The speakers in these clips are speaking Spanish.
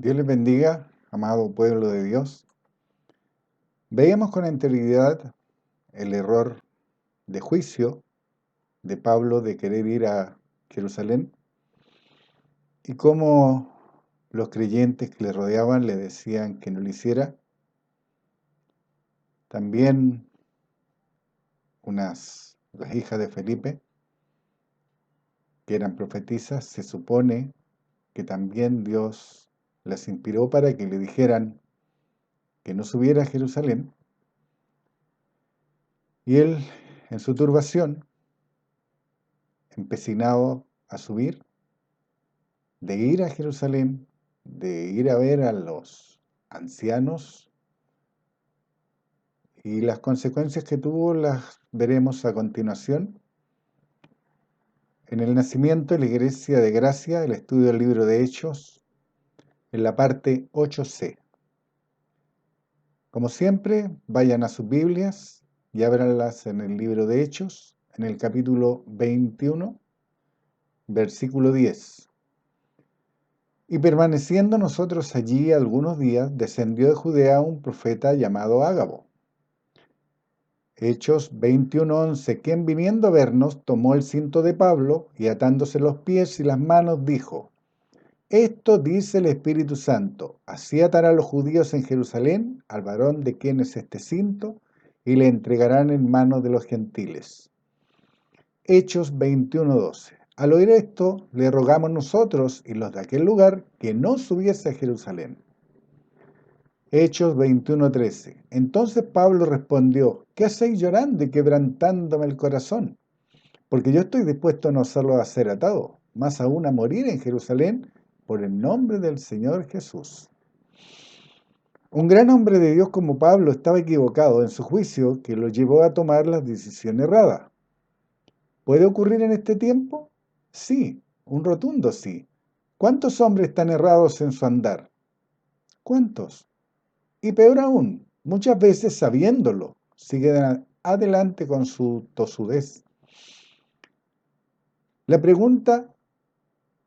Dios les bendiga, amado pueblo de Dios. Veíamos con anterioridad el error de juicio de Pablo de querer ir a Jerusalén y cómo los creyentes que le rodeaban le decían que no lo hiciera. También las hijas de Felipe, que eran profetisas, se supone que también Dios las inspiró para que le dijeran que no subiera a Jerusalén. Y él, en su turbación, empecinado a subir, de ir a Jerusalén, de ir a ver a los ancianos, y las consecuencias que tuvo las veremos a continuación. En el nacimiento de la Iglesia de Gracia, el estudio del libro de Hechos, en la parte 8c. Como siempre, vayan a sus Biblias y ábranlas en el libro de Hechos, en el capítulo 21, versículo 10. Y permaneciendo nosotros allí algunos días, descendió de Judea un profeta llamado Ágabo. Hechos 21:11, quien viniendo a vernos tomó el cinto de Pablo y atándose los pies y las manos dijo: Esto dice el Espíritu Santo, así atará a los judíos en Jerusalén al varón de quien es este cinto y le entregarán en manos de los gentiles. Hechos 21:12. Al oír esto, le rogamos nosotros y los de aquel lugar que no subiese a Jerusalén. Hechos 21:13. Entonces Pablo respondió: ¿Qué hacéis llorando y quebrantándome el corazón? Porque yo estoy dispuesto no solo a ser atado, más aún a morir en Jerusalén por el nombre del Señor Jesús. Un gran hombre de Dios como Pablo estaba equivocado en su juicio que lo llevó a tomar la decisión errada. ¿Puede ocurrir en este tiempo? Sí, un rotundo sí. ¿Cuántos hombres están errados en su andar? ¿Cuántos? Y peor aún, muchas veces sabiéndolo, siguen adelante con su tosudez. La pregunta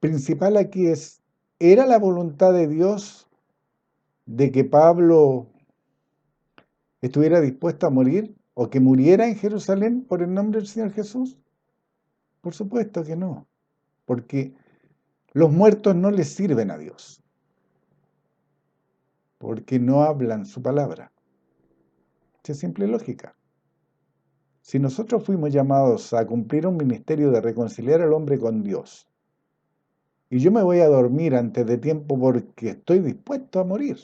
principal aquí es: ¿era la voluntad de Dios de que Pablo estuviera dispuesto a morir o que muriera en Jerusalén por el nombre del Señor Jesús? Por supuesto que no, porque los muertos no les sirven a Dios, porque no hablan su palabra. Es simple lógica. Si nosotros fuimos llamados a cumplir un ministerio de reconciliar al hombre con Dios, y yo me voy a dormir antes de tiempo porque estoy dispuesto a morir,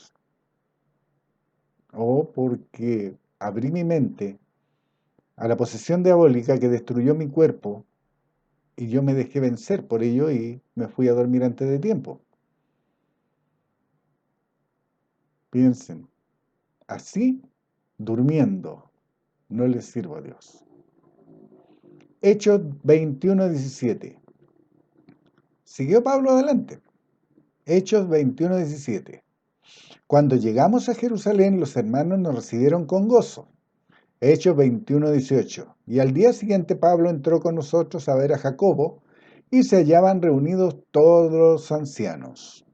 o porque abrí mi mente a la posesión diabólica que destruyó mi cuerpo, y yo me dejé vencer por ello y me fui a dormir antes de tiempo. Piensen, así, durmiendo, no les sirvo a Dios. Hechos 21:17. Siguió Pablo adelante. Hechos 21:17. Cuando llegamos a Jerusalén, los hermanos nos recibieron con gozo. Hechos 21:18. Y al día siguiente Pablo entró con nosotros a ver a Jacobo, y se hallaban reunidos todos los ancianos.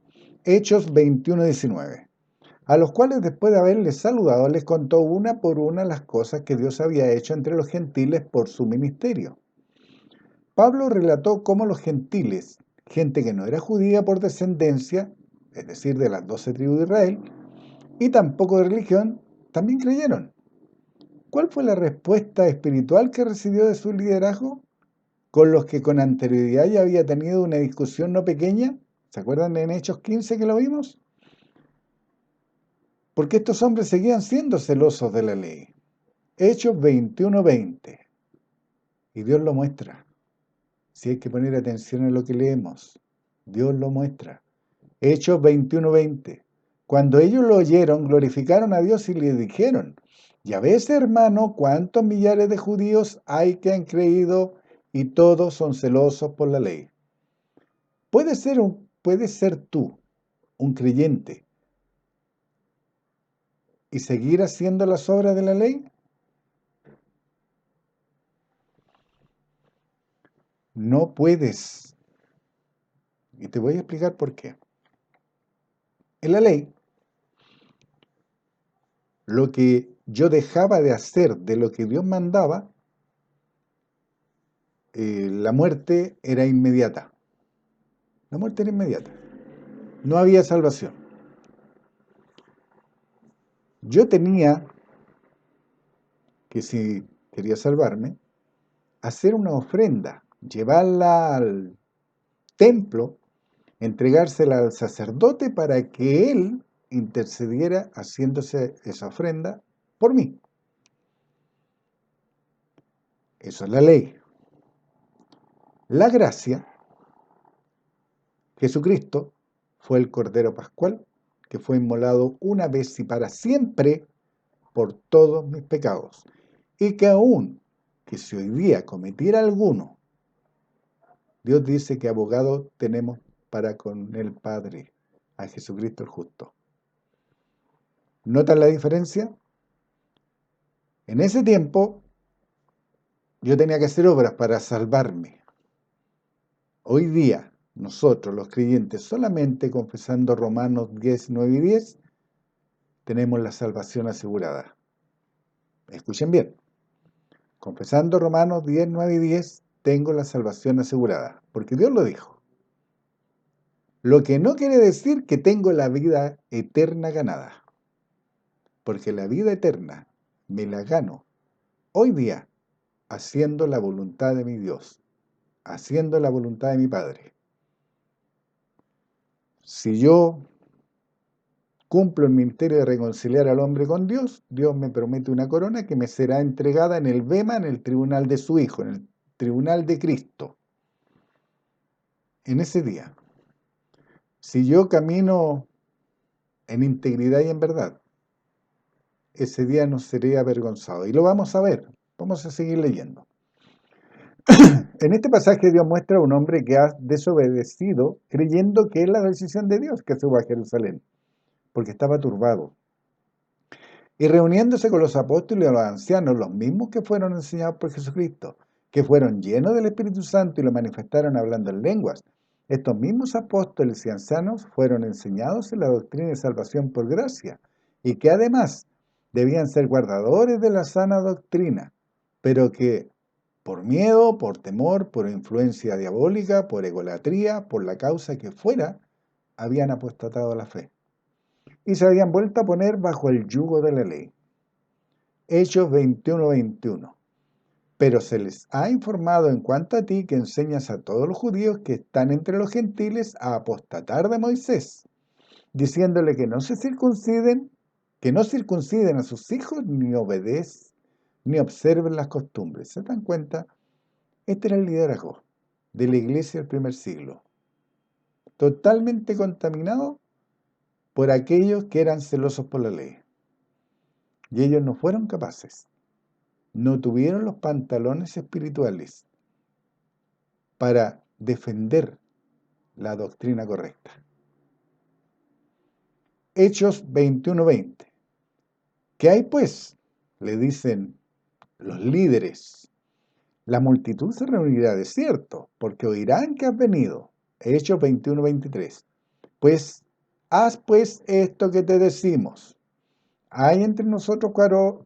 Hechos 21:19. A los cuales, después de haberles saludado, les contó una por una las cosas que Dios había hecho entre los gentiles por su ministerio. Pablo relató cómo los gentiles, gente que no era judía por descendencia, es decir, de las 12 tribus de Israel, y tampoco de religión, también creyeron. ¿Cuál fue la respuesta espiritual que recibió de su liderazgo? Con los que con anterioridad ya había tenido una discusión no pequeña. ¿Se acuerdan en Hechos 15 que lo vimos? Porque estos hombres seguían siendo celosos de la ley. Hechos 21:20. Y Dios lo muestra. Si hay que poner atención en lo que leemos, Dios lo muestra. Hechos 21:20. Cuando ellos lo oyeron, glorificaron a Dios y le dijeron: Ya ves, hermano, cuántos millares de judíos hay que han creído y todos son celosos por la ley. Puedes ser tú un creyente y seguir haciendo las obras de la ley. No puedes. Y te voy a explicar por qué. En la ley, lo que yo dejaba de hacer de lo que Dios mandaba, la muerte era inmediata. La muerte era inmediata. No había salvación. Yo tenía que, si quería salvarme, hacer una ofrenda, llevarla al templo, entregársela al sacerdote para que él intercediera haciéndose esa ofrenda por mí. Eso es la ley. La gracia, Jesucristo, fue el Cordero Pascual que fue inmolado una vez y para siempre por todos mis pecados. Y que aún que si hoy día cometiera alguno, Dios dice que abogado tenemos para con el Padre, a Jesucristo el justo. ¿Notan la diferencia? En ese tiempo yo tenía que hacer obras para salvarme. Hoy día, nosotros los creyentes, solamente confesando Romanos 10, 9 y 10, tenemos la salvación asegurada. Escuchen bien. Confesando Romanos 10, 9 y 10, tengo la salvación asegurada, porque Dios lo dijo. Lo que no quiere decir que tengo la vida eterna ganada, porque la vida eterna me la gano hoy día haciendo la voluntad de mi Dios, haciendo la voluntad de mi Padre. Si yo cumplo el ministerio de reconciliar al hombre con Dios, Dios me promete una corona que me será entregada en el bema, en el tribunal de su Hijo, en el tribunal de Cristo, en ese día. Si yo camino en integridad y en verdad, ese día no seré avergonzado. Y lo vamos a ver, vamos a seguir leyendo. En este pasaje Dios muestra a un hombre que ha desobedecido creyendo que es la decisión de Dios que suba a Jerusalén, porque estaba turbado. Y reuniéndose con los apóstoles y los ancianos, los mismos que fueron enseñados por Jesucristo, que fueron llenos del Espíritu Santo y lo manifestaron hablando en lenguas. Estos mismos apóstoles y ancianos fueron enseñados en la doctrina de salvación por gracia, y que además debían ser guardadores de la sana doctrina, pero que por miedo, por temor, por influencia diabólica, por egolatría, por la causa que fuera, habían apostatado a la fe y se habían vuelto a poner bajo el yugo de la ley. Hechos 21, 21. Pero se les ha informado en cuanto a ti que enseñas a todos los judíos que están entre los gentiles a apostatar de Moisés, diciéndole que no se circunciden, que no circunciden a sus hijos ni obedecen, ni observen las costumbres. ¿Se dan cuenta? Este era el liderazgo de la iglesia del primer siglo, totalmente contaminado por aquellos que eran celosos por la ley. Y ellos no fueron capaces, no tuvieron los pantalones espirituales para defender la doctrina correcta. Hechos 21:20. ¿Qué hay pues? Le dicen los líderes. La multitud se reunirá de cierto, porque oirán que has venido. Hechos 21:23. Pues haz pues esto que te decimos. Hay entre nosotros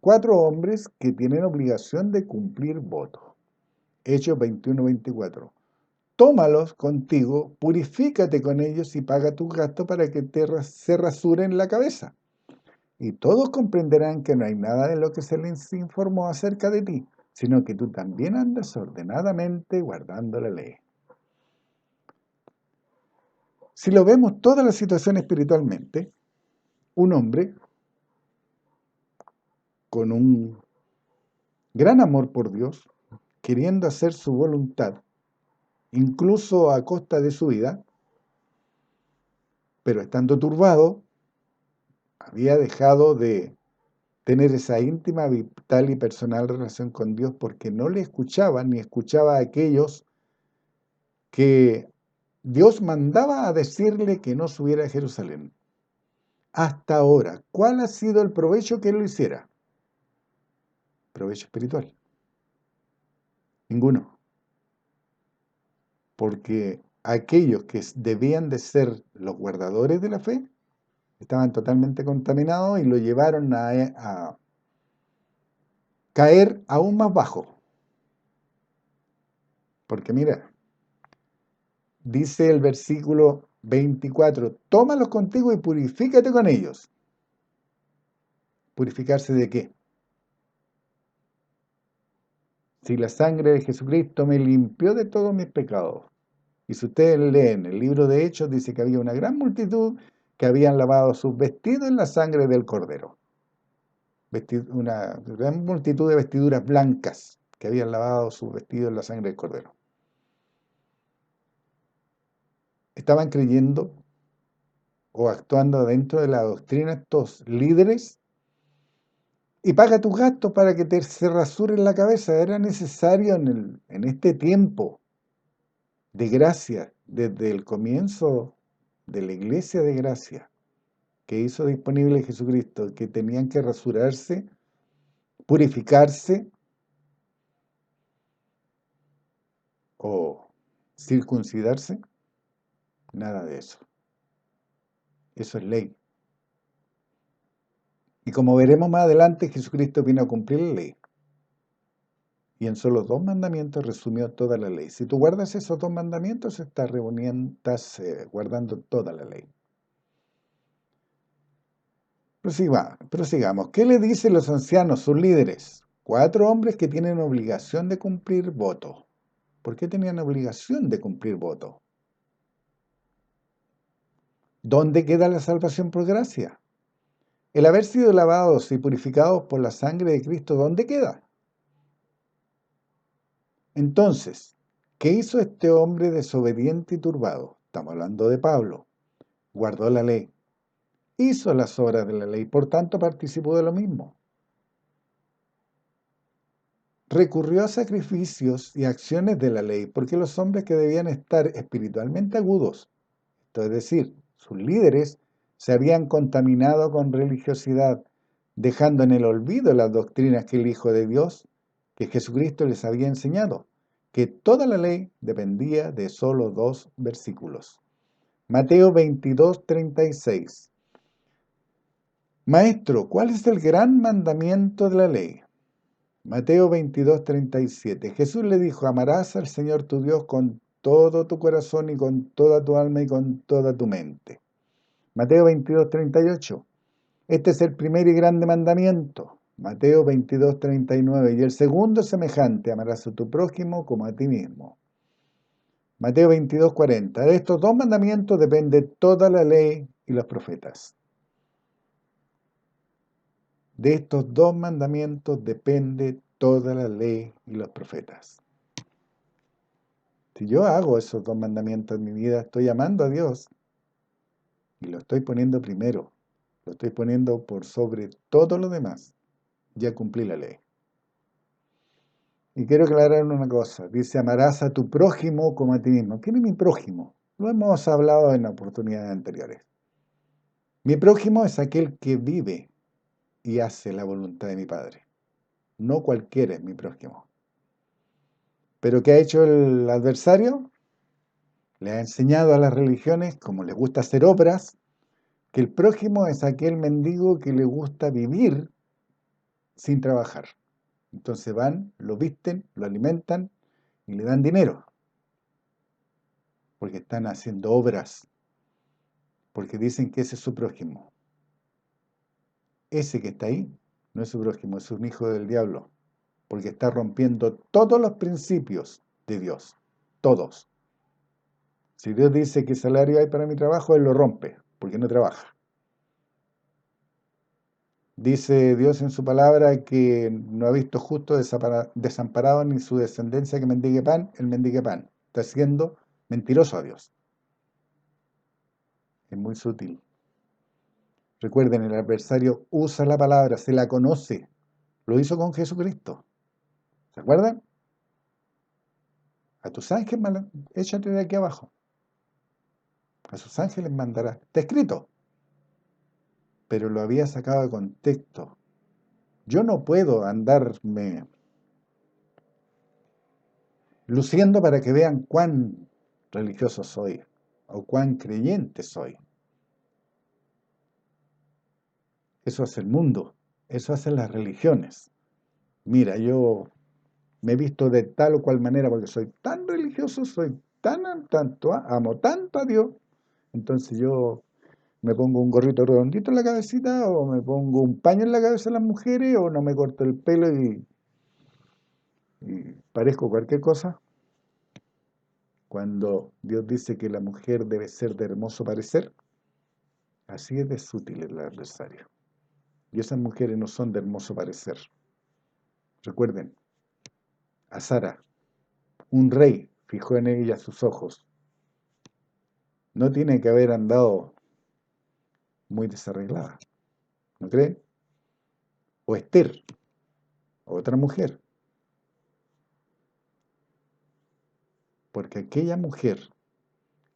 cuatro hombres que tienen obligación de cumplir voto. Hechos 21:24. Tómalos contigo, purifícate con ellos y paga tus gastos para que se rasuren la cabeza. Y todos comprenderán que no hay nada de lo que se les informó acerca de ti, sino que tú también andas ordenadamente guardando la ley. Si lo vemos toda la situación espiritualmente, un hombre con un gran amor por Dios, queriendo hacer su voluntad, incluso a costa de su vida, pero estando turbado, había dejado de tener esa íntima, vital y personal relación con Dios porque no le escuchaba ni escuchaba a aquellos que Dios mandaba a decirle que no subiera a Jerusalén. Hasta ahora, ¿cuál ha sido el provecho que él lo hiciera? Provecho espiritual. Ninguno. Porque aquellos que debían de ser los guardadores de la fe, Estaban totalmente contaminados y lo llevaron a caer aún más bajo. Porque mira, dice el versículo 24, tómalos contigo y purifícate con ellos. ¿Purificarse de qué? Si la sangre de Jesucristo me limpió de todos mis pecados. Y si ustedes leen el libro de Hechos, dice que había una gran multitud que habían lavado sus vestidos en la sangre del Cordero. Una gran multitud de vestiduras blancas que habían lavado sus vestidos en la sangre del Cordero. Estaban creyendo o actuando dentro de la doctrina estos líderes y paga tus gastos para que se rasuren la cabeza. Era necesario en este tiempo de gracia, desde el comienzo de la iglesia de gracia que hizo disponible Jesucristo, que tenían que rasurarse, purificarse o circuncidarse. Nada de eso. Eso es ley. Y como veremos más adelante, Jesucristo vino a cumplir la ley. Y en solo 2 mandamientos resumió toda la ley. Si tú guardas esos 2 mandamientos, estás guardando toda la ley. Prosigamos. ¿Qué le dicen los ancianos, sus líderes? 4 hombres que tienen obligación de cumplir voto. ¿Por qué tenían obligación de cumplir voto? ¿Dónde queda la salvación por gracia? El haber sido lavados y purificados por la sangre de Cristo, ¿dónde queda? Entonces, ¿qué hizo este hombre desobediente y turbado? Estamos hablando de Pablo. Guardó la ley, hizo las obras de la ley, por tanto participó de lo mismo. Recurrió a sacrificios y acciones de la ley, porque los hombres que debían estar espiritualmente agudos, esto es decir, sus líderes, se habían contaminado con religiosidad, dejando en el olvido las doctrinas que el Hijo de Dios, que Jesucristo les había enseñado, que toda la ley dependía de solo 2 versículos. Mateo 22:36. Maestro, ¿cuál es el gran mandamiento de la ley? Mateo 22:37. Jesús le dijo, amarás al Señor tu Dios con todo tu corazón y con toda tu alma y con toda tu mente. Mateo 22:38. Este es el primer y grande mandamiento. Mateo 22:39. Y el segundo es semejante, amarás a tu prójimo como a ti mismo. Mateo 22:40. De estos 2 mandamientos depende toda la ley y los profetas. De estos 2 mandamientos depende toda la ley y los profetas. Si yo hago esos 2 mandamientos en mi vida, estoy amando a Dios y lo estoy poniendo primero. Lo estoy poniendo por sobre todo lo demás. Ya cumplí la ley. Y quiero aclarar una cosa. Dice, amarás a tu prójimo como a ti mismo. ¿Quién es mi prójimo? Lo hemos hablado en oportunidades anteriores. Mi prójimo es aquel que vive y hace la voluntad de mi Padre. No cualquiera es mi prójimo. ¿Pero qué ha hecho el adversario? Le ha enseñado a las religiones, como les gusta hacer obras, que el prójimo es aquel mendigo que le gusta vivir sin trabajar. Entonces van, lo visten, lo alimentan y le dan dinero. Porque están haciendo obras. Porque dicen que ese es su prójimo. Ese que está ahí no es su prójimo, es un hijo del diablo. Porque está rompiendo todos los principios de Dios. Todos. Si Dios dice que salario hay para mi trabajo, Él lo rompe, porque no trabaja. Dice Dios en su palabra que no ha visto justo desamparado ni su descendencia que mendigue pan, Él mendigue pan. Está siendo mentiroso a Dios. Es muy sutil. Recuerden, el adversario usa la palabra, se la conoce. Lo hizo con Jesucristo. ¿Se acuerdan? A tus ángeles, échate de aquí abajo. A sus ángeles mandará. Está escrito. Pero lo había sacado de contexto. Yo no puedo andarme luciendo para que vean cuán religioso soy o cuán creyente soy. Eso hace el mundo, eso hacen las religiones. Mira, yo me he visto de tal o cual manera porque soy tan religioso, soy tanto, amo tanto a Dios. Entonces yo me pongo un gorrito redondito en la cabecita, o me pongo un paño en la cabeza de las mujeres, o no me corto el pelo y parezco cualquier cosa. Cuando Dios dice que la mujer debe ser de hermoso parecer, así es de sutil el adversario. Y esas mujeres no son de hermoso parecer. Recuerden, a Sara, un rey fijó en ella sus ojos. No tiene que haber andado muy desarreglada, ¿no creen? O Esther, otra mujer. Porque aquella mujer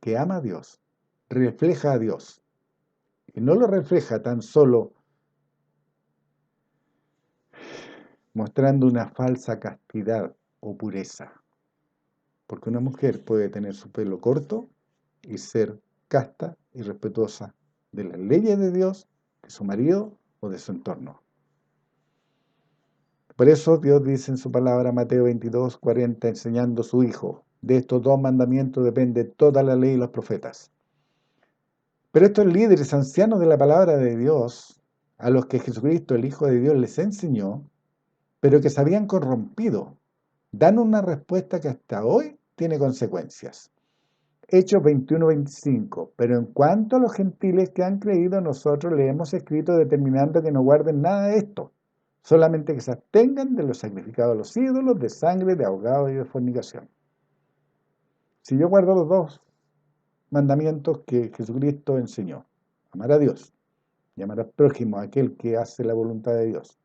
que ama a Dios, refleja a Dios. Y no lo refleja tan solo mostrando una falsa castidad o pureza. Porque una mujer puede tener su pelo corto y ser casta y respetuosa de las leyes de Dios, de su marido o de su entorno. Por eso Dios dice en su palabra, Mateo 22:40, enseñando a su Hijo, de estos dos mandamientos depende toda la ley y los profetas. Pero estos líderes ancianos de la palabra de Dios, a los que Jesucristo, el Hijo de Dios, les enseñó, pero que se habían corrompido, dan una respuesta que hasta hoy tiene consecuencias. Hechos 21:25. Pero en cuanto a los gentiles que han creído, nosotros le hemos escrito determinando que no guarden nada de esto, solamente que se abstengan de los sacrificados a los ídolos, de sangre, de ahogado y de fornicación. Si yo guardo los dos mandamientos que Jesucristo enseñó, amar a Dios y amar al prójimo, aquel que hace la voluntad de Dios,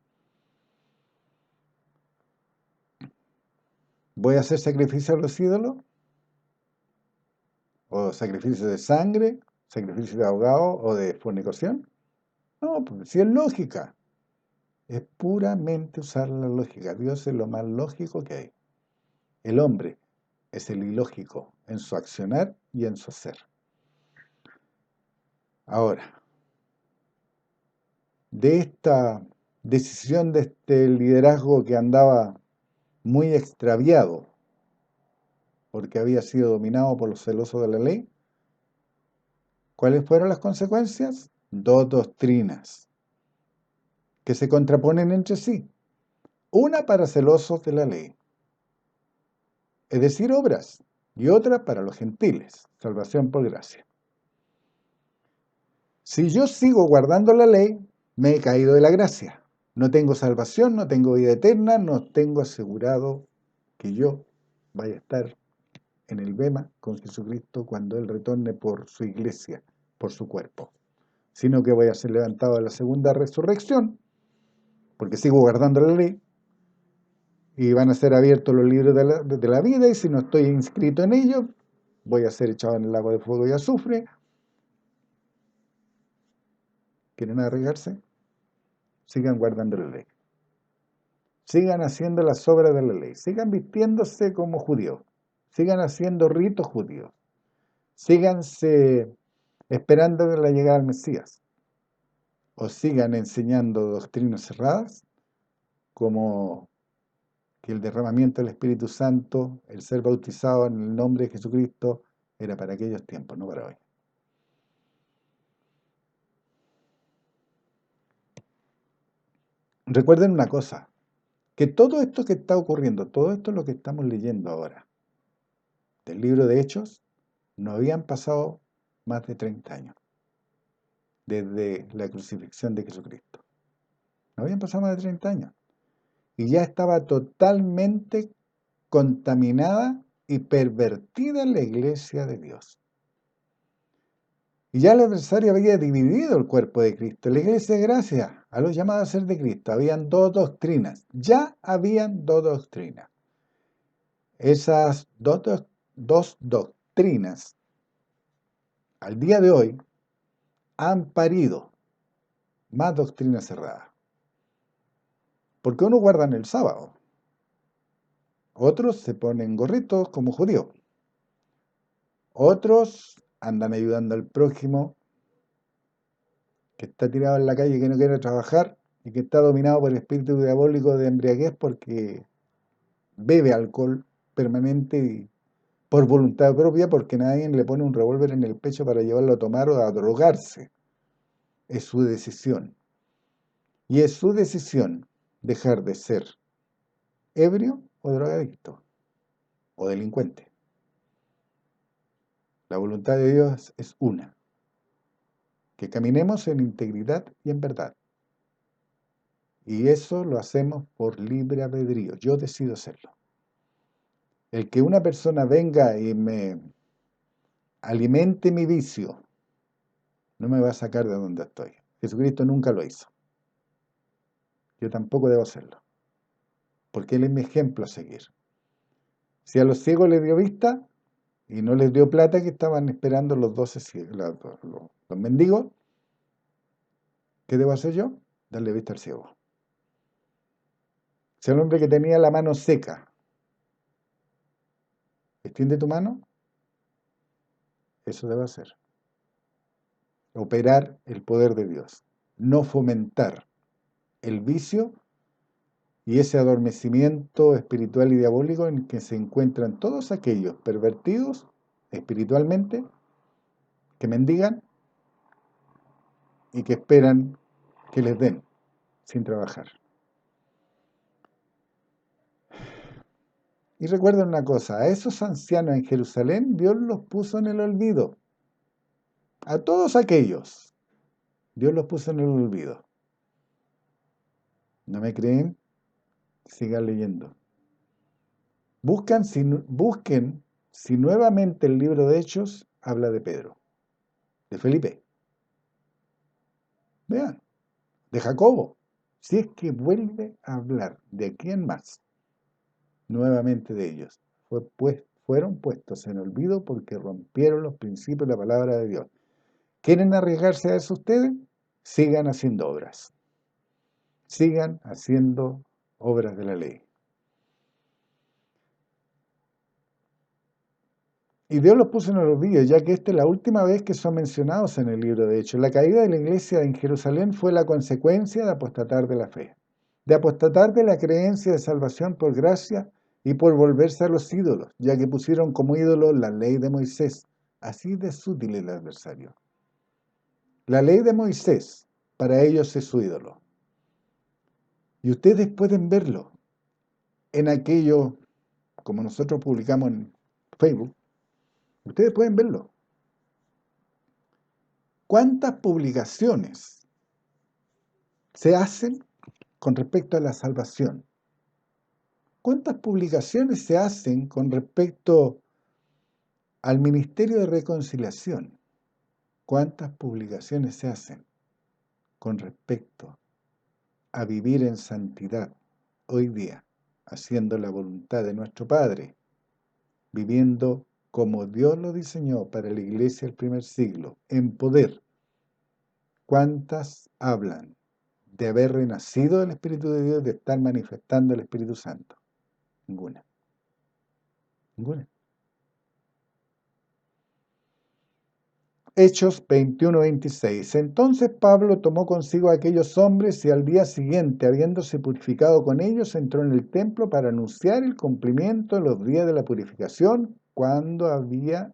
¿voy a hacer sacrificio a los ídolos? ¿O sacrificio de sangre? ¿Sacrificio de ahogado o de fornicación? No, pues si es lógica. Es puramente usar la lógica. Dios es lo más lógico que hay. El hombre es el ilógico en su accionar y en su hacer. Ahora, de esta decisión de este liderazgo que andaba muy extraviado porque había sido dominado por los celosos de la ley, ¿cuáles fueron las consecuencias? Dos doctrinas que se contraponen entre sí. Una para celosos de la ley, es decir, obras, y otra para los gentiles, salvación por gracia. Si yo sigo guardando la ley, me he caído de la gracia. No tengo salvación, no tengo vida eterna, no tengo asegurado que yo vaya a estar en el bema con Jesucristo cuando Él retorne por su iglesia, por su cuerpo. Sino que voy a ser levantado a la segunda resurrección, porque sigo guardando la ley, y van a ser abiertos los libros de la vida, y si no estoy inscrito en ellos, voy a ser echado en el lago de fuego y azufre. ¿Quieren arriesgarse? Sigan guardando la ley. Sigan haciendo las obras de la ley. Sigan vistiéndose como judíos. Sigan haciendo ritos judíos. Síganse esperando la llegada del Mesías. O sigan enseñando doctrinas cerradas, como que el derramamiento del Espíritu Santo, el ser bautizado en el nombre de Jesucristo, era para aquellos tiempos, no para hoy. Recuerden una cosa, que todo esto que está ocurriendo, todo esto es lo que estamos leyendo ahora, del libro de Hechos, no habían pasado más de 30 años, desde la crucifixión de Jesucristo. No habían pasado más de 30 años. Y ya estaba totalmente contaminada y pervertida la iglesia de Dios. Y ya el adversario había dividido el cuerpo de Cristo. La iglesia de gracia, a los llamados a ser de Cristo, habían dos doctrinas. Ya habían dos doctrinas. Esas dos doctrinas, al día de hoy, han parido más doctrinas cerradas. Porque unos guardan el sábado, otros se ponen gorritos como judíos, otros andan ayudando al prójimo que está tirado en la calle, que no quiere trabajar y que está dominado por el espíritu diabólico de embriaguez porque bebe alcohol permanente y por voluntad propia, porque nadie le pone un revólver en el pecho para llevarlo a tomar o a drogarse. Es su decisión. Y es su decisión dejar de ser ebrio o drogadicto o delincuente. La voluntad de Dios es una, que caminemos en integridad y en verdad. Y eso lo hacemos por libre albedrío. Yo decido hacerlo. El que una persona venga y me alimente mi vicio, no me va a sacar de donde estoy. Jesucristo nunca lo hizo. Yo tampoco debo hacerlo, porque Él es mi ejemplo a seguir. Si a los ciegos les dio vista y no les dio plata que estaban esperando los 12 los mendigos, ¿qué debo hacer yo? Darle vista al ciego. Si al hombre que tenía la mano seca, extiende tu mano, eso debo hacer. Operar el poder de Dios, no fomentar el vicio y ese adormecimiento espiritual y diabólico en que se encuentran todos aquellos pervertidos espiritualmente que mendigan y que esperan que les den sin trabajar. Y recuerden una cosa, a esos ancianos en Jerusalén Dios los puso en el olvido. A todos aquellos Dios los puso en el olvido. ¿No me creen? Sigan leyendo. Busquen si nuevamente el libro de Hechos habla de Pedro, de Felipe. Vean, de Jacobo. Si es que vuelve a hablar de aquí en más, nuevamente de ellos. Fueron puestos en olvido porque rompieron los principios de la palabra de Dios. ¿Quieren arriesgarse a eso ustedes? Sigan haciendo obras. Sigan haciendo obras de la ley. Y Dios los puso en el olvido, ya que esta es la última vez que son mencionados en el libro de Hechos. La caída de la iglesia en Jerusalén fue la consecuencia de apostatar de la fe, de apostatar de la creencia de salvación por gracia y por volverse a los ídolos, ya que pusieron como ídolo la ley de Moisés. Así de sutil el adversario. La ley de Moisés, para ellos es su ídolo. Y ustedes pueden verlo en aquello, como nosotros publicamos en Facebook, ustedes pueden verlo. ¿Cuántas publicaciones se hacen con respecto a la salvación? ¿Cuántas publicaciones se hacen con respecto al Ministerio de Reconciliación? ¿Cuántas publicaciones se hacen con respecto a vivir en santidad hoy día, haciendo la voluntad de nuestro Padre, viviendo como Dios lo diseñó para la iglesia del primer siglo, en poder? ¿Cuántas hablan de haber renacido del Espíritu de Dios, de estar manifestando el Espíritu Santo? Ninguna. Ninguna. Hechos 21:26. Entonces Pablo tomó consigo a aquellos hombres y al día siguiente, habiéndose purificado con ellos, entró en el templo para anunciar el cumplimiento de los días de la purificación, cuando había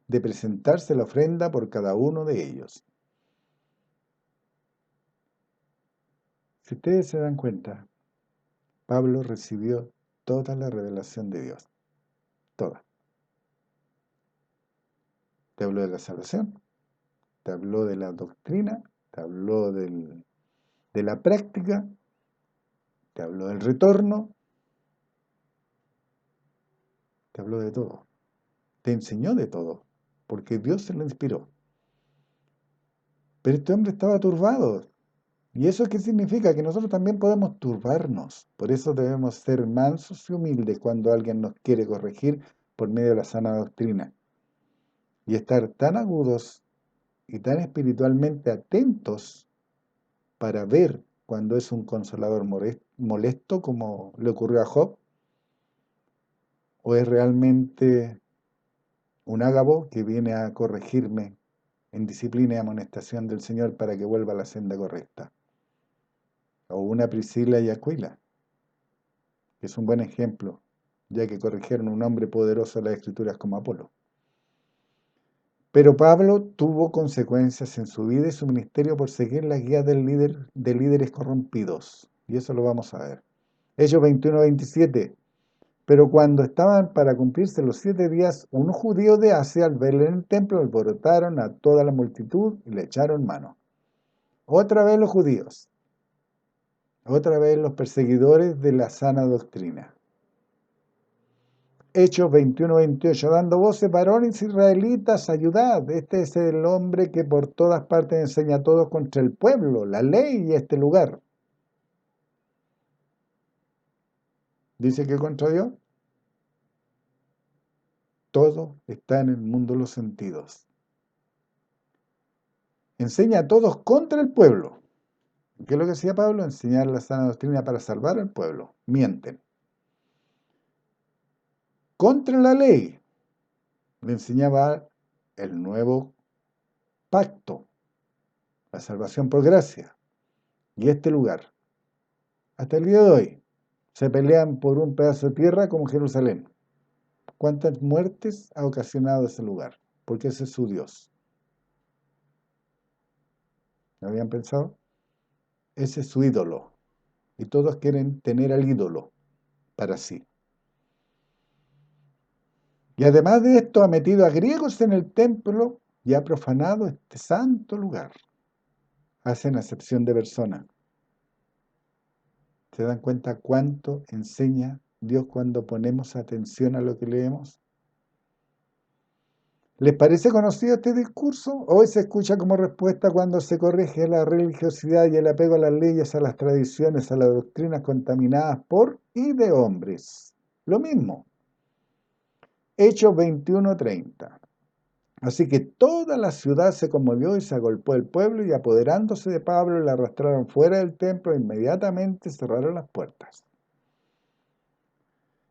de presentarse la ofrenda por cada uno de ellos. Si ustedes se dan cuenta, Pablo recibió toda la revelación de Dios. Toda. Te habló de la salvación, te habló de la doctrina, te habló de la práctica, te habló del retorno, te habló de todo, te enseñó de todo, porque Dios se lo inspiró. Pero este hombre estaba turbado. ¿Y eso qué significa? Que nosotros también podemos turbarnos. Por eso debemos ser mansos y humildes cuando alguien nos quiere corregir por medio de la sana doctrina. Y estar tan agudos y tan espiritualmente atentos para ver cuando es un consolador molesto, como le ocurrió a Job, o es realmente un ágabo que viene a corregirme en disciplina y amonestación del Señor para que vuelva a la senda correcta. O una Priscila y Aquila, que es un buen ejemplo, ya que corrigieron a un hombre poderoso de las Escrituras como Apolo. Pero Pablo tuvo consecuencias en su vida y su ministerio por seguir las guías de líderes corrompidos. Y eso lo vamos a ver. Hechos 21-27. Pero cuando estaban para cumplirse los 7 días, unos judíos de Asia, al verle en el templo, alborotaron a toda la multitud y le echaron mano. Otra vez los judíos. Otra vez los perseguidores de la sana doctrina. Hechos 21-28, dando voces, varones israelitas, ayudad. Este es el hombre que por todas partes enseña a todos contra el pueblo, la ley y este lugar. ¿Dice que contra Dios? Todo está en el mundo de los sentidos. Enseña a todos contra el pueblo. ¿Qué es lo que hacía Pablo? Enseñar la sana doctrina para salvar al pueblo. Mienten. Contra la ley. Le enseñaba el nuevo pacto, la salvación por gracia. Y este lugar, hasta el día de hoy, se pelean por un pedazo de tierra como Jerusalén. ¿Cuántas muertes ha ocasionado ese lugar? Porque ese es su Dios. ¿No habían pensado? Ese es su ídolo. Y todos quieren tener al ídolo para sí. Y además de esto, ha metido a griegos en el templo y ha profanado este santo lugar. Hacen acepción de persona. ¿Se dan cuenta cuánto enseña Dios cuando ponemos atención a lo que leemos? ¿Les parece conocido este discurso? Hoy se escucha como respuesta cuando se corrige la religiosidad y el apego a las leyes, a las tradiciones, a las doctrinas contaminadas por y de hombres. Lo mismo. Hechos 21:30. Así que toda la ciudad se conmovió y se agolpó el pueblo, y apoderándose de Pablo le arrastraron fuera del templo e inmediatamente cerraron las puertas.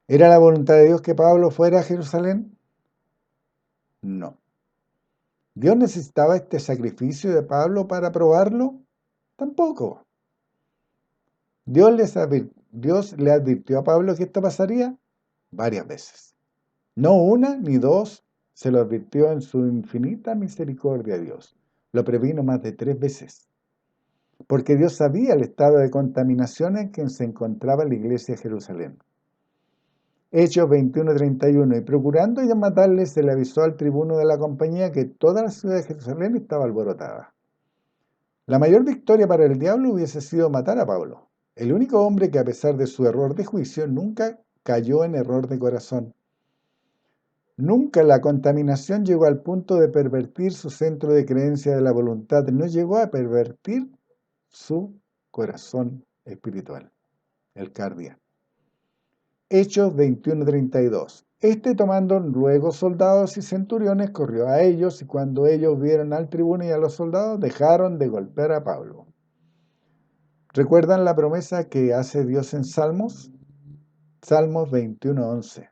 ¿Era la voluntad de Dios que Pablo fuera a Jerusalén? No. ¿Dios necesitaba este sacrificio de Pablo para probarlo? Tampoco. ¿Dios le advirtió a Pablo que esto pasaría? Varias veces. No una ni dos, se lo advirtió en su infinita misericordia a Dios. Lo previno más de 3 veces. Porque Dios sabía el estado de contaminación en que se encontraba la iglesia de Jerusalén. Hechos 21:31. Y procurando ya matarles, se le avisó al tribuno de la compañía que toda la ciudad de Jerusalén estaba alborotada. La mayor victoria para el diablo hubiese sido matar a Pablo, el único hombre que, a pesar de su error de juicio, nunca cayó en error de corazón. Nunca la contaminación llegó al punto de pervertir su centro de creencia de la voluntad, no llegó a pervertir su corazón espiritual, el cardia. Hechos 21:32. Tomando luego soldados y centuriones, corrió a ellos, y cuando ellos vieron al tribuno y a los soldados, dejaron de golpear a Pablo. ¿Recuerdan la promesa que hace Dios en Salmos? Salmos 21:11.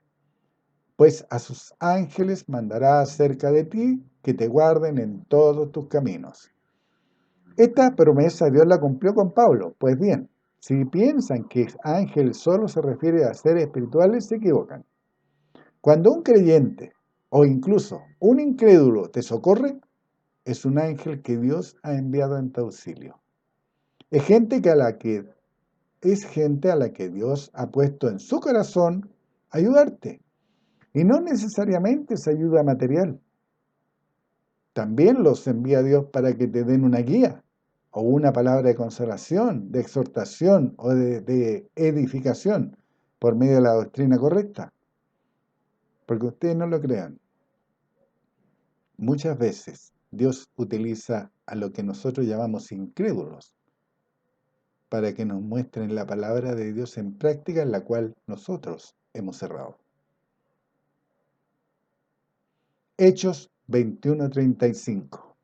Pues a sus ángeles mandará acerca de ti, que te guarden en todos tus caminos. Esta promesa Dios la cumplió con Pablo. Pues bien, si piensan que ángel solo se refiere a seres espirituales, se equivocan. Cuando un creyente o incluso un incrédulo te socorre, es un ángel que Dios ha enviado en tu auxilio. Es gente a la que Dios ha puesto en su corazón ayudarte. Y no necesariamente es ayuda material. También los envía Dios para que te den una guía, o una palabra de consolación, de exhortación o de edificación por medio de la doctrina correcta. Porque ustedes no lo crean. Muchas veces Dios utiliza a lo que nosotros llamamos incrédulos para que nos muestren la palabra de Dios en práctica, en la cual nosotros hemos errado. Hechos 21:35.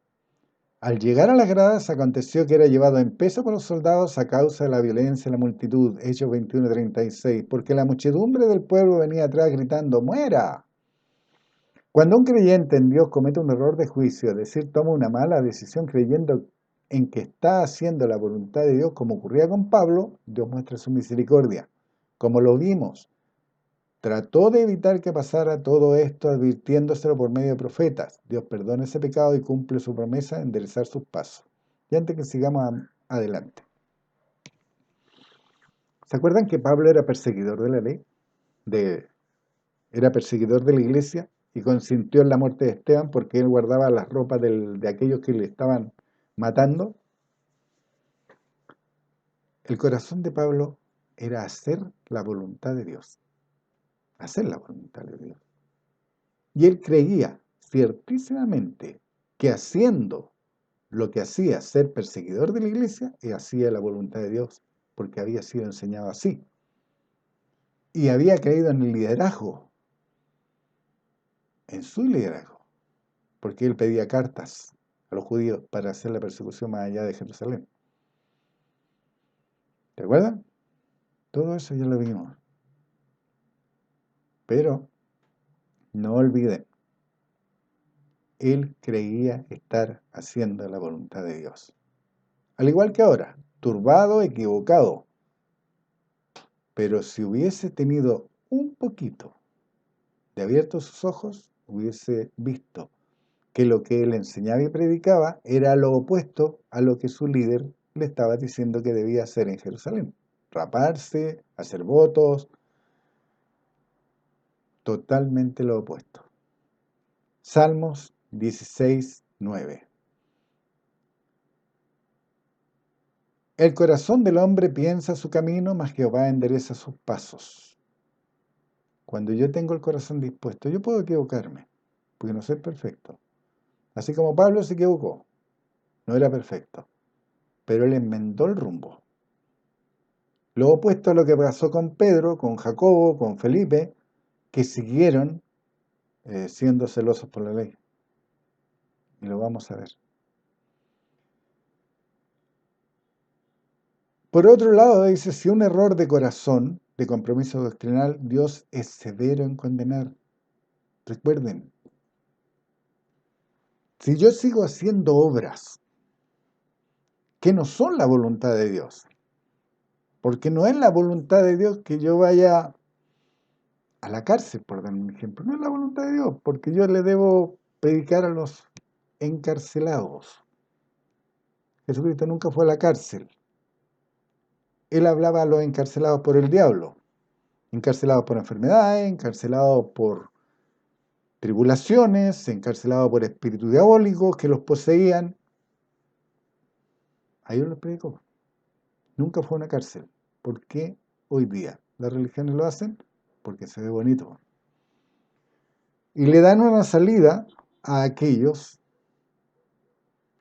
Al llegar a las gradas, aconteció que era llevado en peso por los soldados a causa de la violencia de la multitud. Hechos 21:36. Porque la muchedumbre del pueblo venía atrás gritando: ¡muera! Cuando un creyente en Dios comete un error de juicio, es decir, toma una mala decisión creyendo en que está haciendo la voluntad de Dios, como ocurría con Pablo, Dios muestra su misericordia. Como lo vimos, trató de evitar que pasara todo esto advirtiéndoselo por medio de profetas. Dios perdona ese pecado y cumple su promesa de enderezar sus pasos. Y antes que sigamos adelante. ¿Se acuerdan que Pablo era perseguidor de la ley? Era perseguidor de la iglesia y consintió en la muerte de Esteban porque él guardaba las ropas de aquellos que le estaban matando. El corazón de Pablo era hacer la voluntad de Dios, hacer la voluntad de Dios. Y él creía ciertísimamente que haciendo lo que hacía ser perseguidor de la iglesia, hacía la voluntad de Dios, porque había sido enseñado así. Y había creído en el liderazgo, en su liderazgo, porque él pedía cartas a los judíos para hacer la persecución más allá de Jerusalén. ¿Te acuerdan? Todo eso ya lo vimos. Pero no olviden, él creía estar haciendo la voluntad de Dios. Al igual que ahora, turbado, equivocado. Pero si hubiese tenido un poquito de abiertos sus ojos, hubiese visto que lo que él enseñaba y predicaba era lo opuesto a lo que su líder le estaba diciendo que debía hacer en Jerusalén. Raparse, hacer votos, totalmente lo opuesto. Salmos 16, 9. El corazón del hombre piensa su camino, mas Jehová endereza sus pasos. Cuando yo tengo el corazón dispuesto, yo puedo equivocarme, porque no soy perfecto. Así como Pablo se equivocó, no era perfecto, pero él enmendó el rumbo. Lo opuesto a lo que pasó con Pedro, con Jacobo, con Felipe, que siguieron siendo celosos por la ley. Y lo vamos a ver. Por otro lado, dice, si un error de corazón, de compromiso doctrinal, Dios es severo en condenar. Recuerden, si yo sigo haciendo obras que no son la voluntad de Dios, porque no es la voluntad de Dios que yo vaya a la cárcel, por dar un ejemplo, no es la voluntad de Dios, porque yo le debo predicar a los encarcelados. Jesucristo nunca fue a la cárcel. Él hablaba a los encarcelados por el diablo, encarcelados por enfermedades, encarcelados por tribulaciones, encarcelados por espíritus diabólicos que los poseían. A ellos los predicó. Nunca fue a una cárcel. ¿Por qué hoy día las religiones lo hacen? Porque se ve bonito. Y le dan una salida a aquellos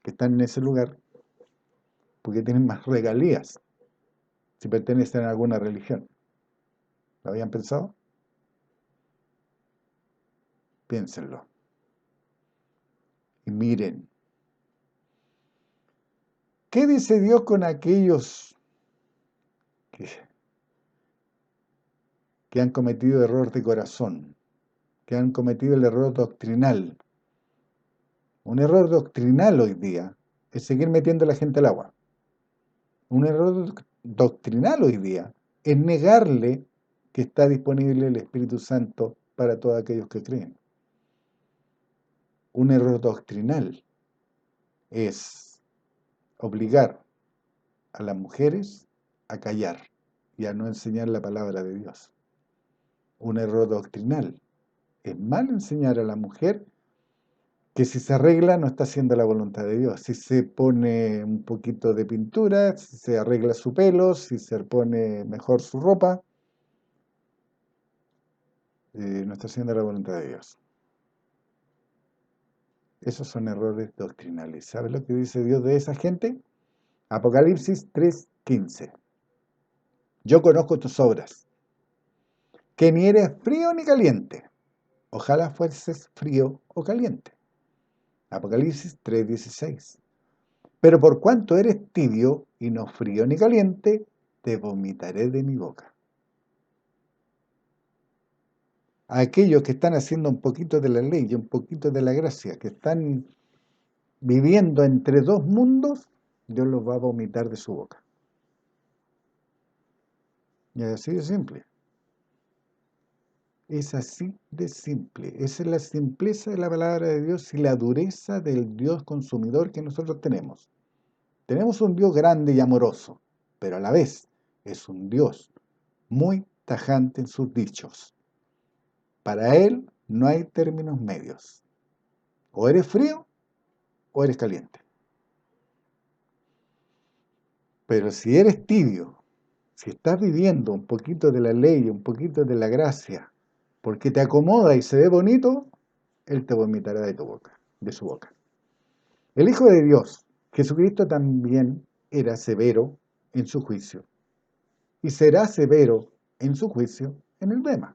que están en ese lugar porque tienen más regalías si pertenecen a alguna religión. ¿Lo habían pensado? Piénsenlo. Y miren, ¿qué dice Dios con aquellos que han cometido error de corazón, que han cometido el error doctrinal? Un error doctrinal hoy día es seguir metiendo a la gente al agua. Un error doctrinal hoy día es negarle que está disponible el Espíritu Santo para todos aquellos que creen. Un error doctrinal es obligar a las mujeres a callar y a no enseñar la palabra de Dios. Un error doctrinal es mal enseñar a la mujer que si se arregla no está haciendo la voluntad de Dios. Si se pone un poquito de pintura, si se arregla su pelo, si se pone mejor su ropa, no está haciendo la voluntad de Dios. Esos son errores doctrinales. ¿Sabes lo que dice Dios de esa gente? Apocalipsis 3:15. Yo conozco tus obras, que ni eres frío ni caliente. Ojalá fueses frío o caliente. Apocalipsis 3:16. Pero por cuanto eres tibio y no frío ni caliente, te vomitaré de mi boca. a aquellos que están haciendo un poquito de la ley y un poquito de la gracia, que están viviendo entre dos mundos, Dios los va a vomitar de su boca. Y es así de simple. Es así de simple. Esa es la simpleza de la palabra de Dios y la dureza del Dios consumidor que nosotros tenemos. Tenemos un Dios grande y amoroso, pero a la vez es un Dios muy tajante en sus dichos. Para Él no hay términos medios. O eres frío o eres caliente. Pero si eres tibio, si estás viviendo un poquito de la ley, un poquito de la gracia, porque te acomoda y se ve bonito, Él te vomitará de tu boca, de su boca. El Hijo de Dios, Jesucristo, también era severo en su juicio y será severo en su juicio en el Bema,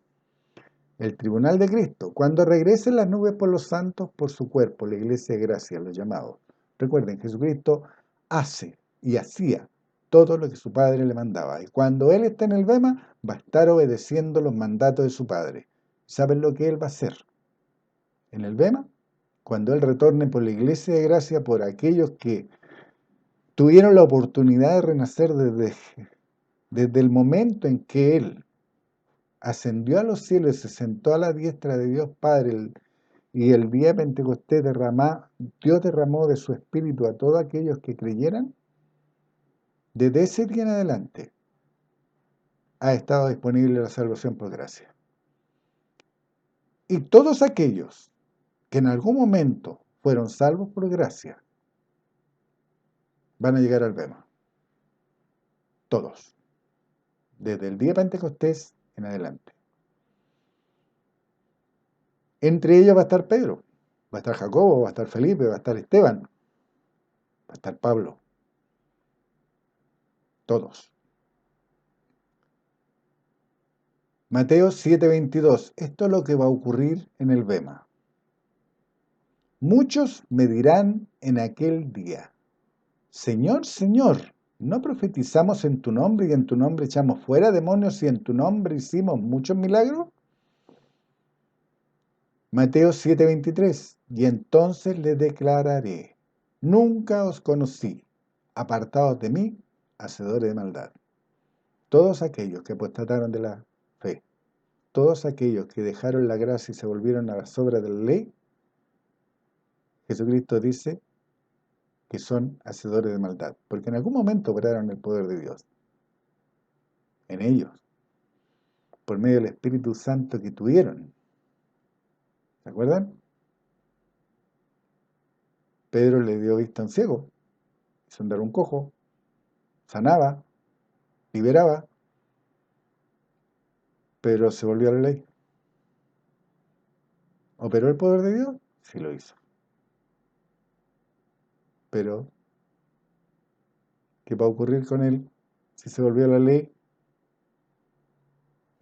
el tribunal de Cristo, cuando regresen las nubes por los santos, por su cuerpo, la iglesia de gracia, los llamados. Recuerden, Jesucristo hace y hacía todo lo que su Padre le mandaba. Y cuando Él está en el Bema, va a estar obedeciendo los mandatos de su Padre. ¿Saben lo que Él va a hacer en el Bema? Cuando Él retorne por la iglesia de gracia, por aquellos que tuvieron la oportunidad de renacer desde el momento en que Él ascendió a los cielos y se sentó a la diestra de Dios Padre, y el día de Pentecostés Dios derramó de su Espíritu a todos aquellos que creyeran. Desde ese día en adelante ha estado disponible la salvación por gracia. Y todos aquellos que en algún momento fueron salvos por gracia van a llegar al Bema. Todos. Desde el día de Pentecostés en adelante. Entre ellos va a estar Pedro, va a estar Jacobo, va a estar Felipe, va a estar Esteban, va a estar Pablo. Todos. Mateo 7:22. Esto es lo que va a ocurrir en el Bema. Muchos me dirán en aquel día: Señor, Señor, ¿no profetizamos en tu nombre y en tu nombre echamos fuera demonios y en tu nombre hicimos muchos milagros? Mateo 7:23. Y entonces les declararé: nunca os conocí, apartados de mí, hacedores de maldad. Todos aquellos que apostataron de la fe, todos aquellos que dejaron la gracia y se volvieron a las obras de la ley, Jesucristo dice que son hacedores de maldad, porque en algún momento obraron el poder de Dios en ellos, por medio del Espíritu Santo que tuvieron. ¿Se acuerdan? Pedro le dio vista a un ciego, hizo andar un cojo, sanaba, liberaba, pero se volvió a la ley. ¿Operó el poder de Dios? Sí lo hizo. Pero, ¿qué va a ocurrir con él si se volvió a la ley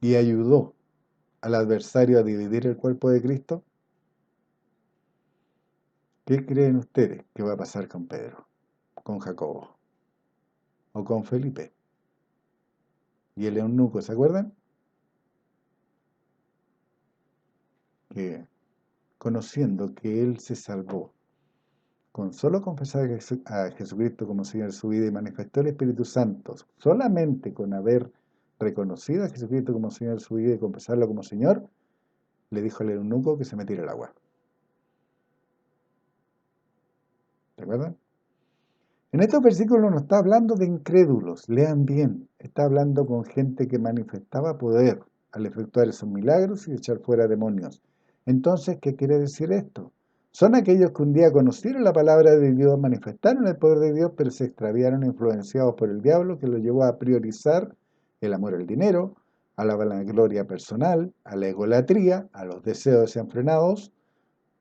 y ayudó al adversario a dividir el cuerpo de Cristo? ¿Qué creen ustedes que va a pasar con Pedro, con Jacobo o con Felipe y el eunuco? ¿Se acuerdan? Que conociendo que él se salvó con solo confesar a Jesucristo como Señor de su vida y manifestó el Espíritu Santo, solamente con haber reconocido a Jesucristo como Señor de su vida y confesarlo como Señor, le dijo al eunuco que se metiera al agua. ¿De acuerdo? En estos versículos no está hablando de incrédulos, lean bien, está hablando con gente que manifestaba poder al efectuar esos milagros y echar fuera demonios. Entonces, ¿qué quiere decir esto? Son aquellos que un día conocieron la palabra de Dios, manifestaron el poder de Dios, pero se extraviaron influenciados por el diablo, que los llevó a priorizar el amor al dinero, a la vanagloria personal, a la egolatría, a los deseos desenfrenados,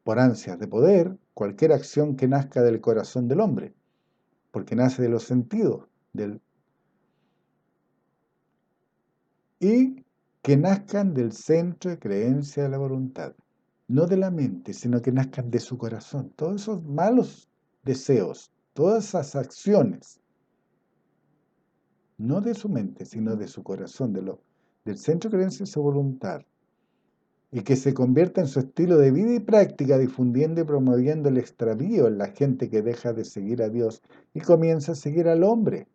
por ansias de poder, cualquier acción que nazca del corazón del hombre, porque nace de los sentidos, y que nazcan del centro de creencia de la voluntad, no de la mente, sino que nazcan de su corazón. Todos esos malos deseos, todas esas acciones, no de su mente, sino de su corazón, del centro de creencia de su voluntad, y que se convierta en su estilo de vida y práctica, difundiendo y promoviendo el extravío en la gente que deja de seguir a Dios y comienza a seguir al hombre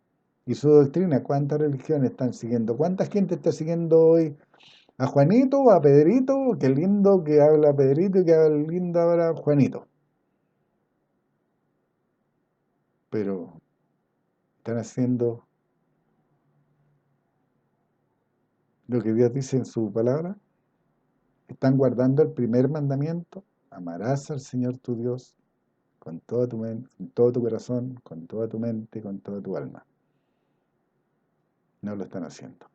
y su doctrina. ¿Cuántas religiones están siguiendo? ¿Cuánta gente está siguiendo hoy a Juanito o a Pedrito? Qué lindo que habla Pedrito y qué lindo ahora Juanito. Pero están haciendo lo que Dios dice en su palabra. Están guardando el primer mandamiento. Amarás al Señor tu Dios con toda tu mente, con todo tu corazón, con toda tu mente, con toda tu alma. No lo están haciendo.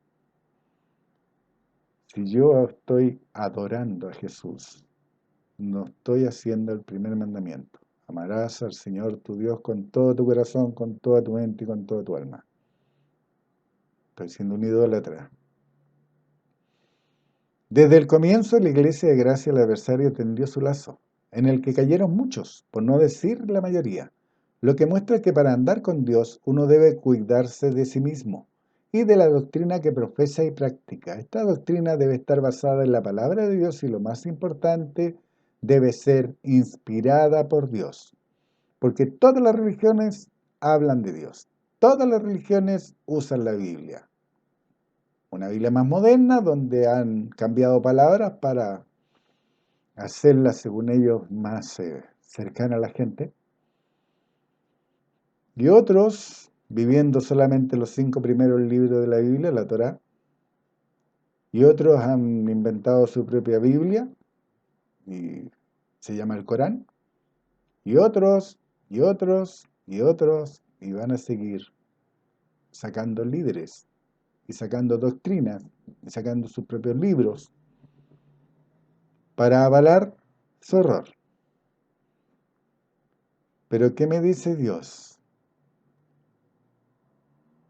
Si yo estoy adorando a Jesús, no estoy haciendo el primer mandamiento. Amarás al Señor tu Dios con todo tu corazón, con toda tu mente y con toda tu alma. Estoy siendo un idólatra. Desde el comienzo, la Iglesia de Gracia al adversario tendió su lazo, en el que cayeron muchos, por no decir la mayoría, lo que muestra que para andar con Dios uno debe cuidarse de sí mismo y de la doctrina que profesa y practica. Esta doctrina debe estar basada en la palabra de Dios y, lo más importante, debe ser inspirada por Dios, porque todas las religiones hablan de Dios, todas las religiones usan la Biblia. Una Biblia más moderna donde han cambiado palabras para hacerla, según ellos, más cercana a la gente. Y otros, viviendo solamente los 5 primeros libros de la Biblia, la Torá. Y otros han inventado su propia Biblia y se llama el Corán. Y otros, y otros, y otros, y van a seguir sacando líderes y sacando doctrinas y sacando sus propios libros para avalar su error. Pero ¿qué me dice Dios?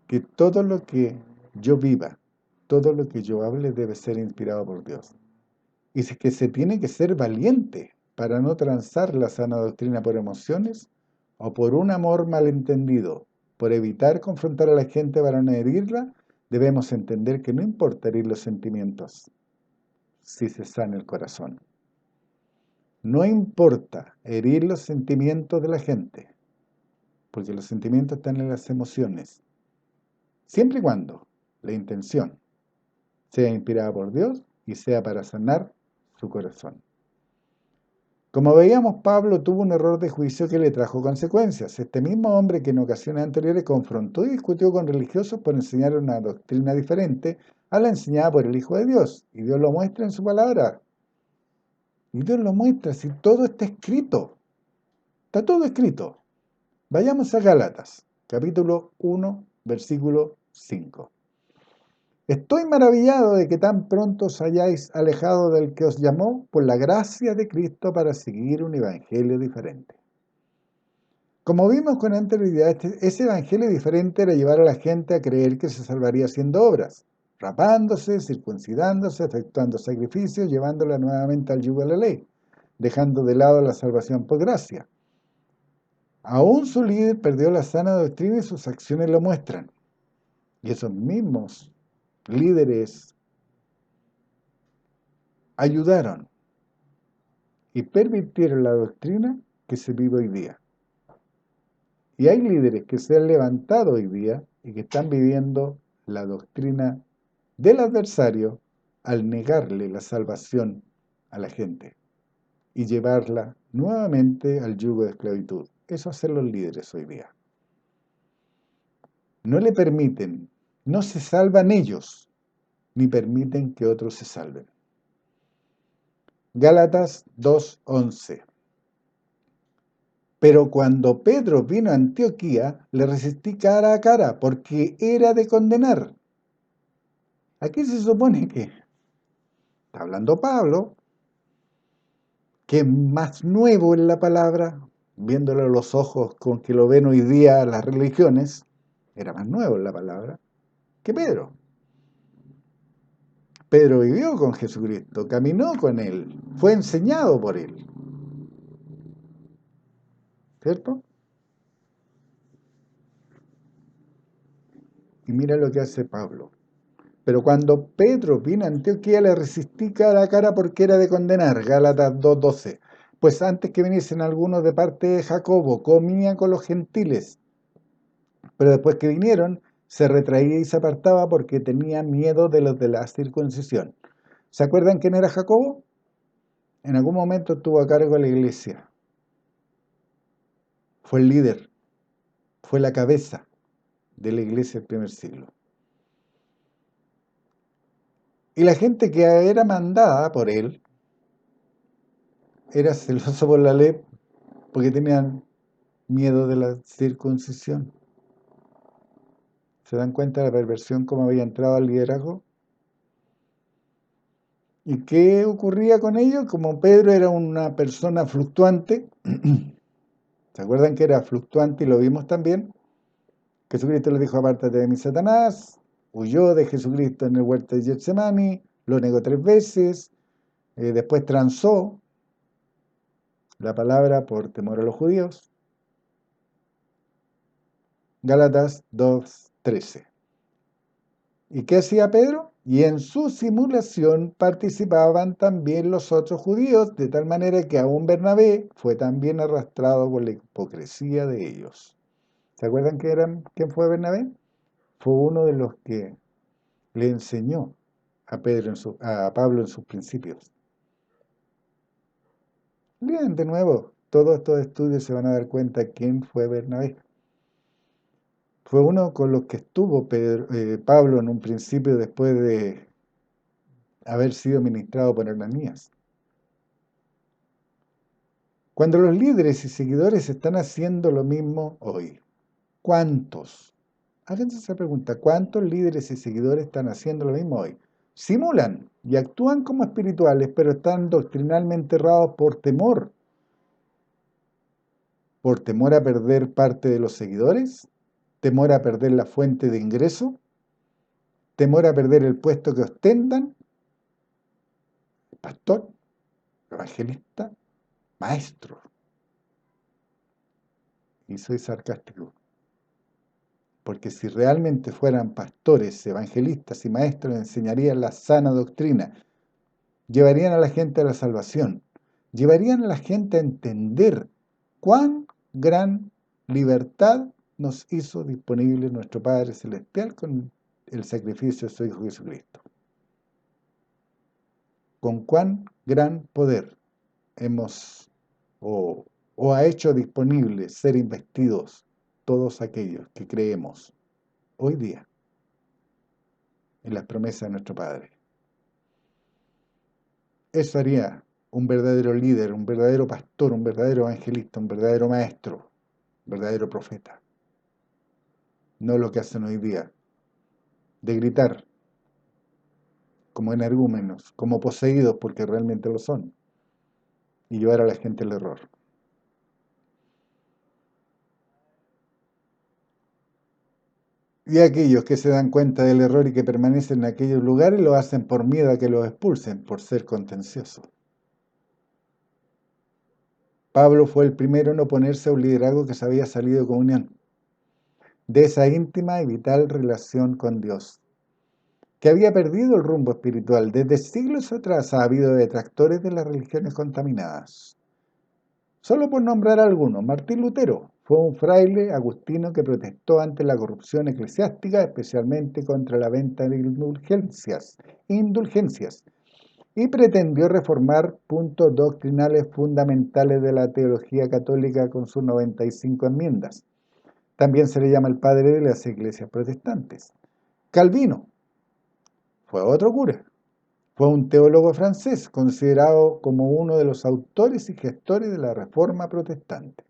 Que todo lo que yo viva, todo lo que yo hable debe ser inspirado por Dios. Y que se tiene que ser valiente para no transar la sana doctrina por emociones o por un amor malentendido. Por evitar confrontar a la gente para no herirla, debemos entender que no importa herir los sentimientos, si se sana el corazón. No importa herir los sentimientos de la gente, porque los sentimientos están en las emociones, siempre y cuando la intención sea inspirada por Dios y sea para sanar su corazón. Como veíamos, Pablo tuvo un error de juicio que le trajo consecuencias. Este mismo hombre que en ocasiones anteriores confrontó y discutió con religiosos por enseñar una doctrina diferente a la enseñada por el Hijo de Dios. Y Dios lo muestra en su palabra. Y Dios lo muestra, si todo está escrito. Está todo escrito. Vayamos a Gálatas, capítulo 1, versículo 5. Estoy maravillado de que tan pronto os hayáis alejado del que os llamó por la gracia de Cristo para seguir un evangelio diferente. Como vimos con anterioridad, ese evangelio diferente era llevar a la gente a creer que se salvaría haciendo obras, rapándose, circuncidándose, efectuando sacrificios, llevándola nuevamente al yugo de la ley, dejando de lado la salvación por gracia. Aún su líder perdió la sana doctrina y sus acciones lo muestran. Y esos mismos líderes ayudaron y permitieron la doctrina que se vive hoy día. Y hay líderes que se han levantado hoy día y que están viviendo la doctrina del adversario al negarle la salvación a la gente y llevarla nuevamente al yugo de esclavitud. Eso hacen los líderes hoy día. No le permiten, no se salvan ellos, ni permiten que otros se salven. Gálatas 2:11. Pero cuando Pedro vino a Antioquía, le resistí cara a cara, porque era de condenar. Aquí se supone que está hablando Pablo, que es más nuevo en la palabra, viéndolo a los ojos con que lo ven hoy día las religiones, era más nuevo en la palabra que Pedro. Pedro vivió con Jesucristo, caminó con él, fue enseñado por él. ¿Cierto? Y mira lo que hace Pablo. Pero cuando Pedro vino a Antioquía le resistí cara a cara porque era de condenar, Gálatas 2:12. Pues antes que viniesen algunos de parte de Jacobo, comía con los gentiles, pero después que vinieron, se retraía y se apartaba porque tenía miedo de los de la circuncisión. ¿Se acuerdan quién era Jacobo? En algún momento estuvo a cargo de la iglesia, fue el líder, fue la cabeza de la iglesia del primer siglo. Y la gente que era mandada por él era celoso por la ley porque tenían miedo de la circuncisión. ¿Se dan cuenta de la perversión cómo había entrado al liderazgo? ¿Y qué ocurría con ellos? Como Pedro era una persona fluctuante, ¿se acuerdan que era fluctuante y lo vimos también? Jesucristo le dijo, apártate de mí, Satanás, huyó de Jesucristo en el huerto de Getsemani, lo negó 3 veces, después transó la palabra por temor a los judíos. Gálatas 2:13. ¿Y qué hacía Pedro? Y en su simulación participaban también los otros judíos, de tal manera que aún Bernabé fue también arrastrado por la hipocresía de ellos. ¿Se acuerdan quién fue Bernabé? Fue uno de los que le enseñó a Pablo en sus principios. Lean de nuevo, todos estos estudios se van a dar cuenta quién fue Bernabé. Fue uno con los que estuvo Pablo en un principio después de haber sido ministrado por Ananías. Cuando los líderes y seguidores están haciendo lo mismo hoy, ¿cuántos? Háganse esa pregunta, ¿cuántos líderes y seguidores están haciendo lo mismo hoy? Simulan y actúan como espirituales, pero están doctrinalmente errados por temor a perder parte de los seguidores, temor a perder la fuente de ingreso, temor a perder el puesto que ostentan, pastor, evangelista, maestro. Y soy sarcástico, porque si realmente fueran pastores, evangelistas y maestros, enseñarían la sana doctrina, llevarían a la gente a la salvación, llevarían a la gente a entender cuán gran libertad nos hizo disponible nuestro Padre Celestial con el sacrificio de su Hijo Jesucristo. Con cuán gran poder hemos o ha hecho disponible ser investidos todos aquellos que creemos hoy día en las promesas de nuestro Padre. Eso haría un verdadero líder, un verdadero pastor, un verdadero evangelista, un verdadero maestro, un verdadero profeta. No lo que hacen hoy día, de gritar como energúmenos, como poseídos porque realmente lo son, y llevar a la gente al error. Y aquellos que se dan cuenta del error y que permanecen en aquellos lugares lo hacen por miedo a que los expulsen, por ser contenciosos. Pablo fue el primero en oponerse a un liderazgo que se había salido de comunión, de esa íntima y vital relación con Dios, que había perdido el rumbo espiritual. Desde siglos atrás ha habido detractores de las religiones contaminadas. Solo por nombrar algunos, Martín Lutero fue un fraile agustino que protestó ante la corrupción eclesiástica, especialmente contra la venta de indulgencias, y pretendió reformar puntos doctrinales fundamentales de la teología católica con sus 95 enmiendas. También se le llama el padre de las iglesias protestantes. Calvino fue otro cura. Fue un teólogo francés, considerado como uno de los autores y gestores de la Reforma protestante.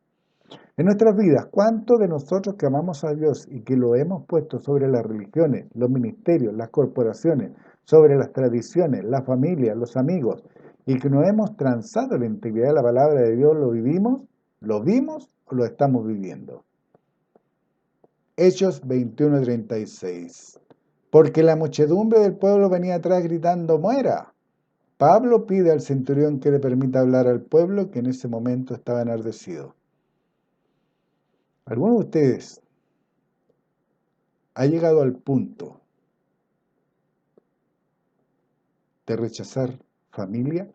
En nuestras vidas, ¿cuántos de nosotros que amamos a Dios y que lo hemos puesto sobre las religiones, los ministerios, las corporaciones, sobre las tradiciones, la familia, los amigos, y que no hemos transado la integridad de la palabra de Dios, lo vivimos, lo vimos o lo estamos viviendo? Hechos 21:36. Porque la muchedumbre del pueblo venía atrás gritando, ¡muera! Pablo pide al centurión que le permita hablar al pueblo que en ese momento estaba enardecido. ¿Alguno de ustedes ha llegado al punto de rechazar familia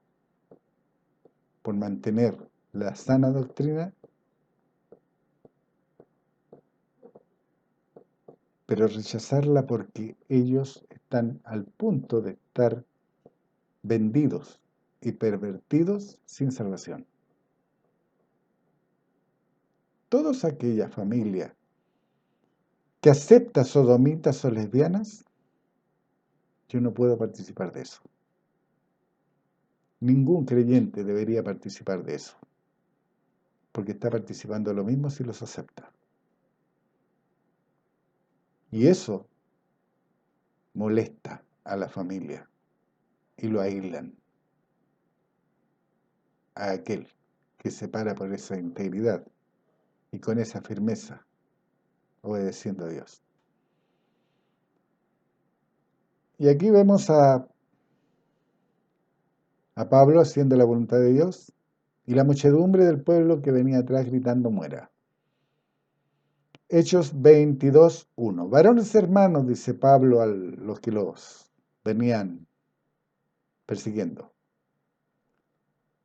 por mantener la sana doctrina, pero rechazarla porque ellos están al punto de estar vendidos y pervertidos sin salvación. Toda aquella familia que acepta sodomitas o lesbianas, yo no puedo participar de eso. Ningún creyente debería participar de eso, porque está participando de lo mismo si los acepta. Y eso molesta a la familia y lo aíslan a aquel que se para por esa integridad y con esa firmeza, obedeciendo a Dios. Y aquí vemos a Pablo haciendo la voluntad de Dios y la muchedumbre del pueblo que venía atrás gritando muera. Hechos 22:1. Varones hermanos, dice Pablo a los que los venían persiguiendo.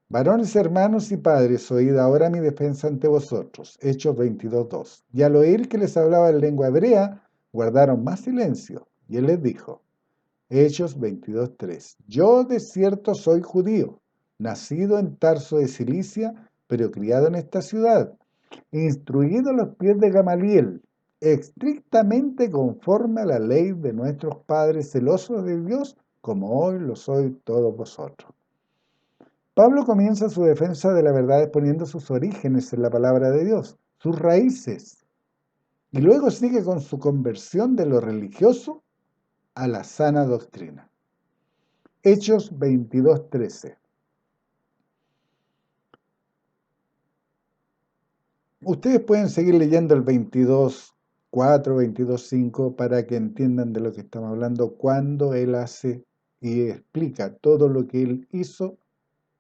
Varones hermanos y padres, oíd ahora mi defensa ante vosotros. Hechos 22:2. Y al oír que les hablaba en lengua hebrea, guardaron más silencio. Y él les dijo, Hechos 22:3. Yo de cierto soy judío, nacido en Tarso de Cilicia, pero criado en esta ciudad, instruido a los pies de Gamaliel, estrictamente conforme a la ley de nuestros padres, celosos de Dios, como hoy lo sois todos vosotros. Pablo comienza su defensa de la verdad exponiendo sus orígenes en la palabra de Dios, sus raíces, y luego sigue con su conversión de lo religioso a la sana doctrina. Hechos 22:13. Ustedes pueden seguir leyendo el 22:4, 22:5 para que entiendan de lo que estamos hablando cuando él hace y explica todo lo que él hizo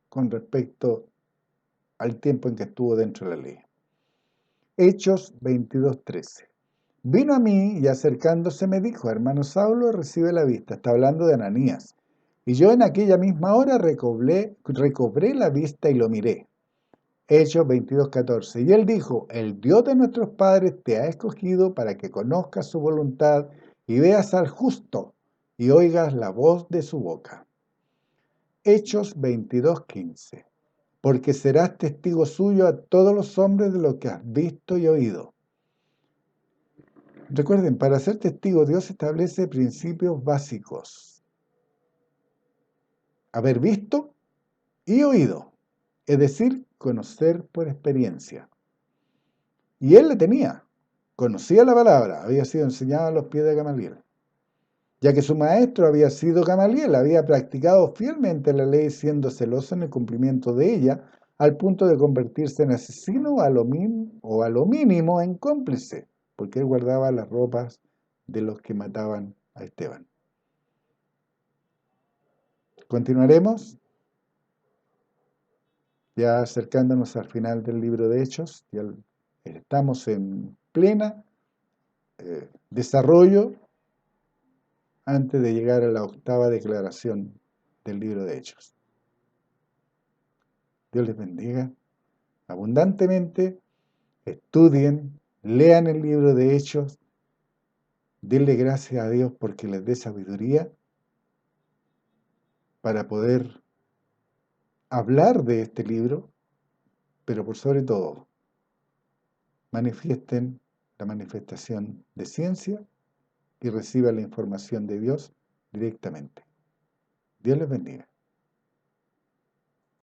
con respecto al tiempo en que estuvo dentro de la ley. Hechos 22:13. Vino a mí y acercándose me dijo, hermano Saulo, recibe la vista. Está hablando de Ananías. Y yo en aquella misma hora recobré la vista y lo miré. Hechos 22:14. Y él dijo, el Dios de nuestros padres te ha escogido para que conozcas su voluntad y veas al justo y oigas la voz de su boca. Hechos 22:15. Porque serás testigo suyo a todos los hombres de lo que has visto y oído. Recuerden, para ser testigo Dios establece principios básicos. Haber visto y oído, es decir, conocer por experiencia. Y él le tenía, conocía la palabra, había sido enseñado a los pies de Gamaliel. Ya que su maestro había sido Gamaliel, había practicado fielmente la ley siendo celoso en el cumplimiento de ella, al punto de convertirse en asesino o a lo mínimo en cómplice, porque él guardaba las ropas de los que mataban a Esteban. Continuaremos ya acercándonos al final del libro de Hechos, ya estamos en plena desarrollo antes de llegar a la octava declaración del libro de Hechos. Dios les bendiga abundantemente, estudien, lean el libro de Hechos, denle gracias a Dios porque les dé sabiduría para poder hablar de este libro, pero por sobre todo, manifiesten la manifestación de ciencia y reciban la información de Dios directamente. Dios les bendiga.